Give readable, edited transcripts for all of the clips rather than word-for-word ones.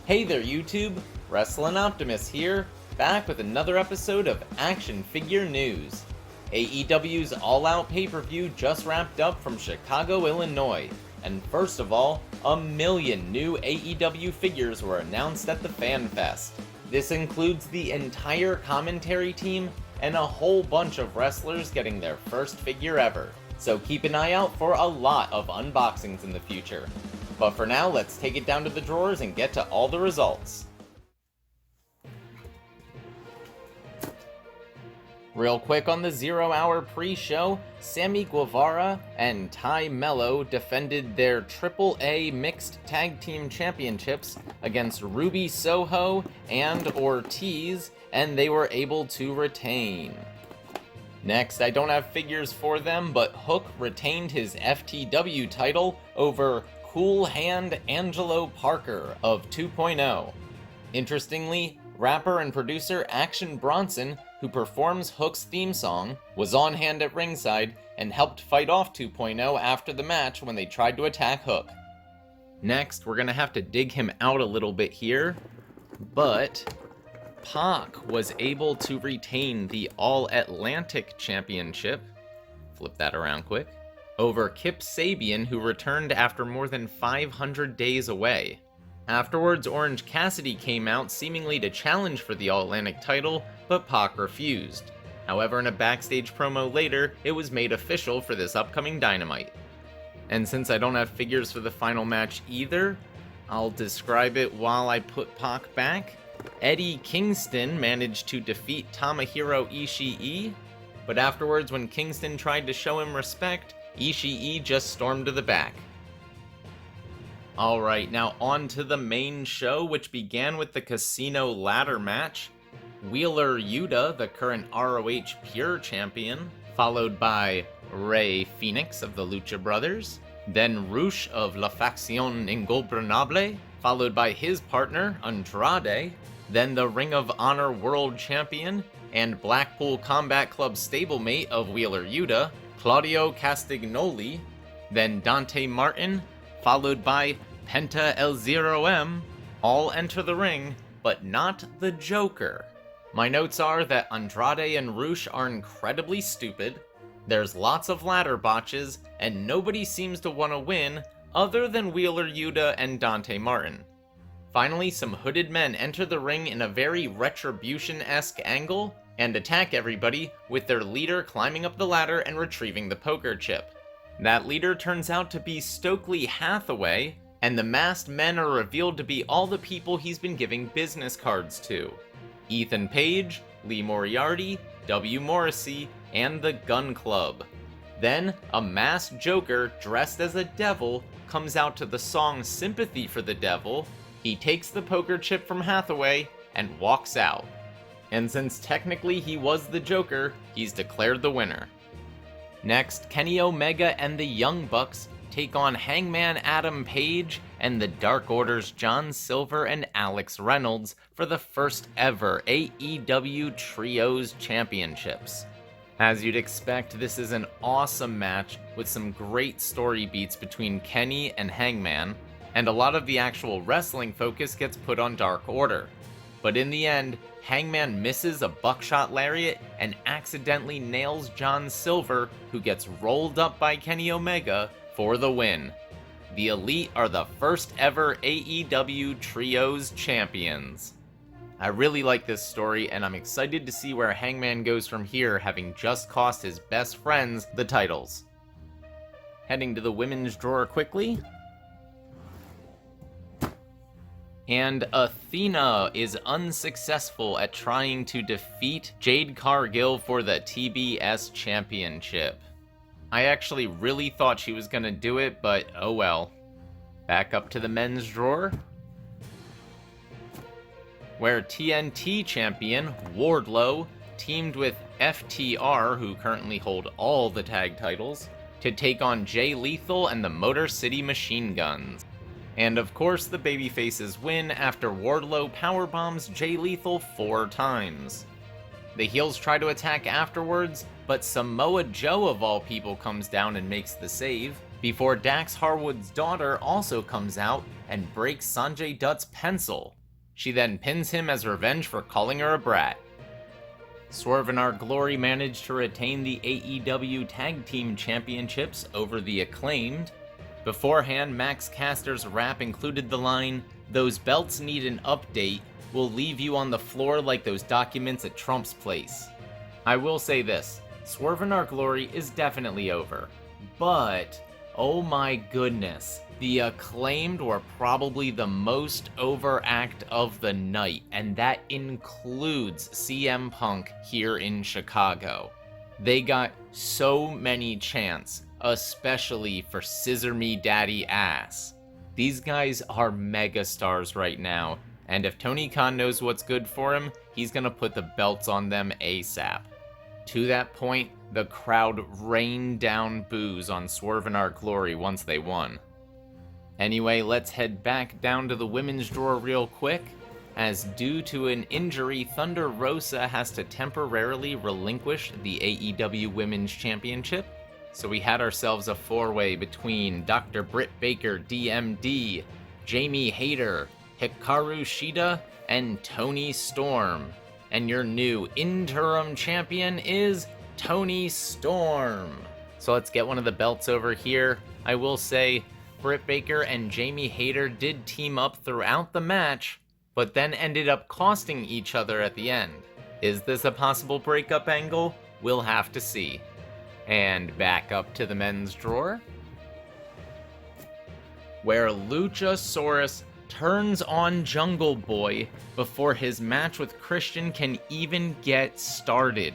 Hey there YouTube, Wrestlin' Optimus here, back with another episode of Action Figure News. AEW's All Out pay-per-view just wrapped up from Chicago, Illinois, and first of all, 1 million new AEW figures were announced at the Fan Fest. This includes the entire commentary team and a whole bunch of wrestlers getting their first figure ever, so keep an eye out for a lot of unboxings in the future. But for now, let's take it down to the drawers and get to all the results. Real quick on the 0 Hour pre-show, Sammy Guevara and Ty Mello defended their AAA Mixed Tag Team Championships against Ruby Soho and Ortiz, and they were able to retain. Next, I don't have figures for them, but Hook retained his FTW title over Cool Hand Angelo Parker of 2.0. Interestingly, rapper and producer Action Bronson, who performs Hook's theme song, was on hand at ringside and helped fight off 2.0 after the match when they tried to attack Hook. Next, we're gonna have to dig him out a little bit here, but Pac was able to retain the All-Atlantic Championship, flip that around quick, over Kip Sabian, who returned after more than 500 days away. Afterwards, Orange Cassidy came out seemingly to challenge for the All-Atlantic title, but Pac refused. However, in a backstage promo later, it was made official for this upcoming Dynamite. And since I don't have figures for the final match either, I'll describe it while I put Pac back. Eddie Kingston managed to defeat Tomohiro Ishii, but afterwards when Kingston tried to show him respect, Ishii just stormed to the back. Alright, now on to the main show, which began with the Casino Ladder match. Wheeler Yuta, the current ROH Pure Champion, followed by Rey Fenix of the Lucha Brothers, then Rush of La Facción Ingobernable, followed by his partner, Andrade, then the Ring of Honor World Champion and Blackpool Combat Club stablemate of Wheeler Yuta, Claudio Castagnoli, then Dante Martin, followed by Penta El Zero M, all enter the ring, but not the Joker. My notes are that Andrade and Rush are incredibly stupid, there's lots of ladder botches, and nobody seems to want to win other than Wheeler Yuta and Dante Martin. Finally, some hooded men enter the ring in a very Retribution-esque angle and attack everybody, with their leader climbing up the ladder and retrieving the poker chip. That leader turns out to be Stokely Hathaway, and the masked men are revealed to be all the people he's been giving business cards to: Ethan Page, Lee Moriarty, W. Morrissey, and the Gun Club. Then, a masked Joker dressed as a devil comes out to the song Sympathy for the Devil. He takes the poker chip from Hathaway and walks out. And since technically he was the Joker, he's declared the winner. Next, Kenny Omega and the Young Bucks take on Hangman Adam Page and the Dark Order's John Silver and Alex Reynolds for the first ever AEW Trios Championships. As you'd expect, this is an awesome match with some great story beats between Kenny and Hangman, and a lot of the actual wrestling focus gets put on Dark Order. But in the end, Hangman misses a buckshot lariat and accidentally nails John Silver, who gets rolled up by Kenny Omega for the win. The Elite are the first ever AEW Trios champions. I really like this story, and I'm excited to see where Hangman goes from here, having just cost his best friends the titles. Heading to the women's drawer quickly. And Athena is unsuccessful at trying to defeat Jade Cargill for the TBS Championship. I actually really thought she was gonna do it, but oh well. Back up to the men's drawer, where TNT champion Wardlow teamed with FTR, who currently hold all the tag titles, to take on Jay Lethal and the Motor City Machine Guns. And of course, the babyfaces win after Wardlow powerbombs Jay Lethal 4 times. The heels try to attack afterwards, but Samoa Joe of all people comes down and makes the save, before Dax Harwood's daughter also comes out and breaks Sanjay Dutt's pencil. She then pins him as revenge for calling her a brat. Swerve In Our Glory managed to retain the AEW Tag Team Championships over the Acclaimed. Beforehand, Max Caster's rap included the line, "Those belts need an update, we'll leave you on the floor like those documents at Trump's place." I will say this, Swerve In Our Glory is definitely over, but oh my goodness, the Acclaimed were probably the most over act of the night, and that includes CM Punk here in Chicago. They got so many chants, especially for Scissor Me Daddy Ass. These guys are mega stars right now, and if Tony Khan knows what's good for him, he's gonna put the belts on them ASAP. To that point, the crowd rained down boos on Swerve In Our Glory once they won. Anyway, let's head back down to the women's drawer real quick, as due to an injury, Thunder Rosa has to temporarily relinquish the AEW Women's Championship. So we had ourselves a four-way between Dr. Britt Baker, DMD, Jamie Hayter, Hikaru Shida, and Toni Storm. And your new interim champion is Toni Storm. So let's get one of the belts over here. I will say, Britt Baker and Jamie Hayter did team up throughout the match, but then ended up costing each other at the end. Is this a possible breakup angle? We'll have to see. And back up to the men's drawer, where Luchasaurus turns on Jungle Boy before his match with Christian can even get started.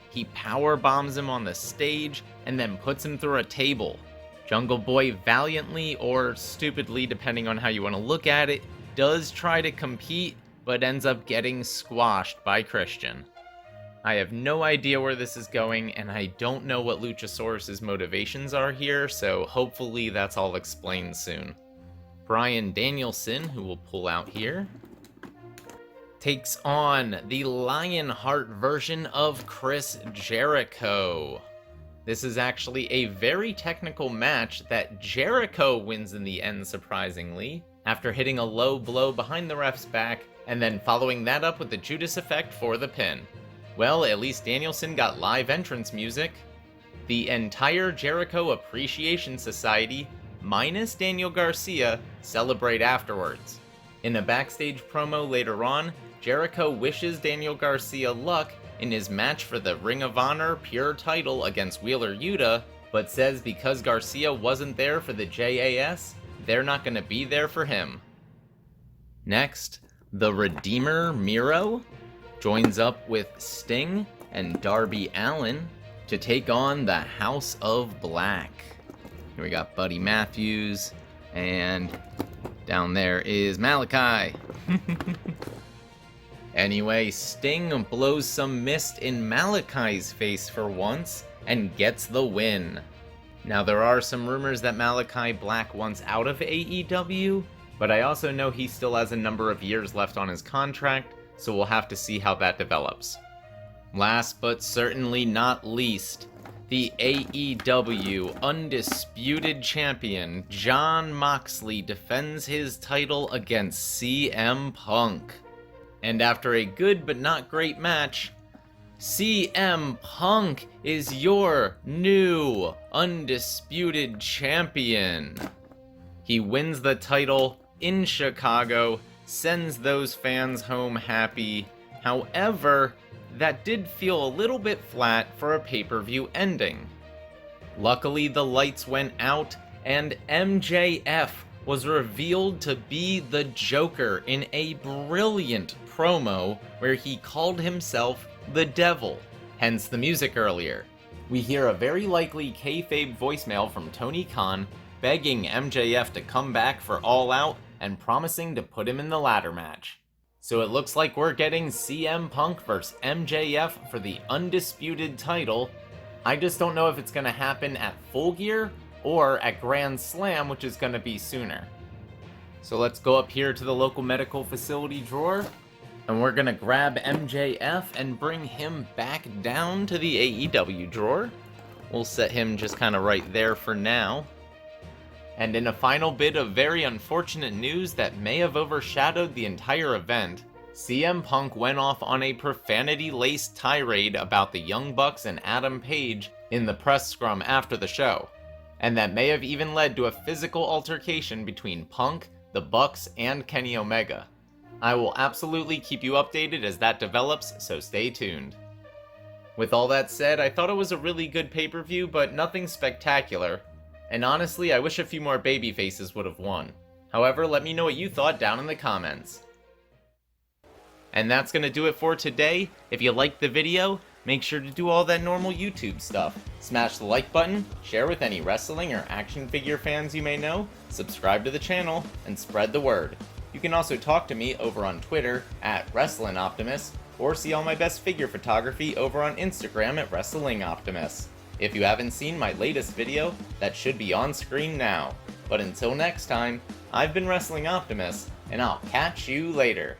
He power bombs him on the stage and then puts him through a table. Jungle Boy valiantly, or stupidly depending on how you want to look at it, does try to compete, but ends up getting squashed by Christian. I have no idea where this is going, and I don't know what Luchasaurus' motivations are here, so hopefully that's all explained soon. Bryan Danielson, who will pull out here, takes on the Lionheart version of Chris Jericho. This is actually a very technical match that Jericho wins in the end, surprisingly, after hitting a low blow behind the ref's back, and then following that up with the Judas effect for the pin. Well, at least Danielson got live entrance music. The entire Jericho Appreciation Society, minus Daniel Garcia, celebrate afterwards. In a backstage promo later on, Jericho wishes Daniel Garcia luck in his match for the Ring of Honor Pure title against Wheeler Yuta, but says because Garcia wasn't there for the JAS, they're not going to be there for him. Next, the Redeemer Miro joins up with Sting and Darby Allin to take on the House of Black. Here we got Buddy Matthews, and down there is Malachi. Anyway, Sting blows some mist in Malachi's face for once, and gets the win. Now there are some rumors that Malachi Black wants out of AEW, but I also know he still has a number of years left on his contract, so we'll have to see how that develops. Last but certainly not least, the AEW Undisputed Champion Jon Moxley defends his title against CM Punk. And after a good but not great match, CM Punk is your new Undisputed Champion. He wins the title in Chicago, sends those fans home happy. However, that did feel a little bit flat for a pay-per-view ending. Luckily, the lights went out, and MJF was revealed to be the Joker in a brilliant promo where he called himself the Devil, hence the music earlier. We hear a very likely kayfabe voicemail from Tony Khan begging MJF to come back for All Out and promising to put him in the ladder match. So it looks like we're getting CM Punk vs MJF for the undisputed title. I just don't know if it's going to happen at Full Gear or at Grand Slam, which is going to be sooner. So let's go up here to the local medical facility drawer, And we're gonna grab MJF and bring him back down to the AEW drawer. We'll set him just kind of right there for now. And in a final bit of very unfortunate news that may have overshadowed the entire event, CM Punk went off on a profanity-laced tirade about the Young Bucks and Adam Page in the press scrum after the show, and that may have even led to a physical altercation between Punk, the Bucks, and Kenny Omega. I will absolutely keep you updated as that develops, so stay tuned. With all that said, I thought it was a really good pay-per-view, but nothing spectacular, and honestly, I wish a few more babyfaces would have won. However, let me know what you thought down in the comments. And that's gonna do it for today. If you liked the video, make sure to do all that normal YouTube stuff. Smash the like button, share with any wrestling or action figure fans you may know, subscribe to the channel, and spread the word. You can also talk to me over on Twitter at WrestlingOptimus, or see all my best figure photography over on Instagram at WrestlingOptimus. If you haven't seen my latest video, that should be on screen now. But until next time, I've been Wrestling Optimus, and I'll catch you later.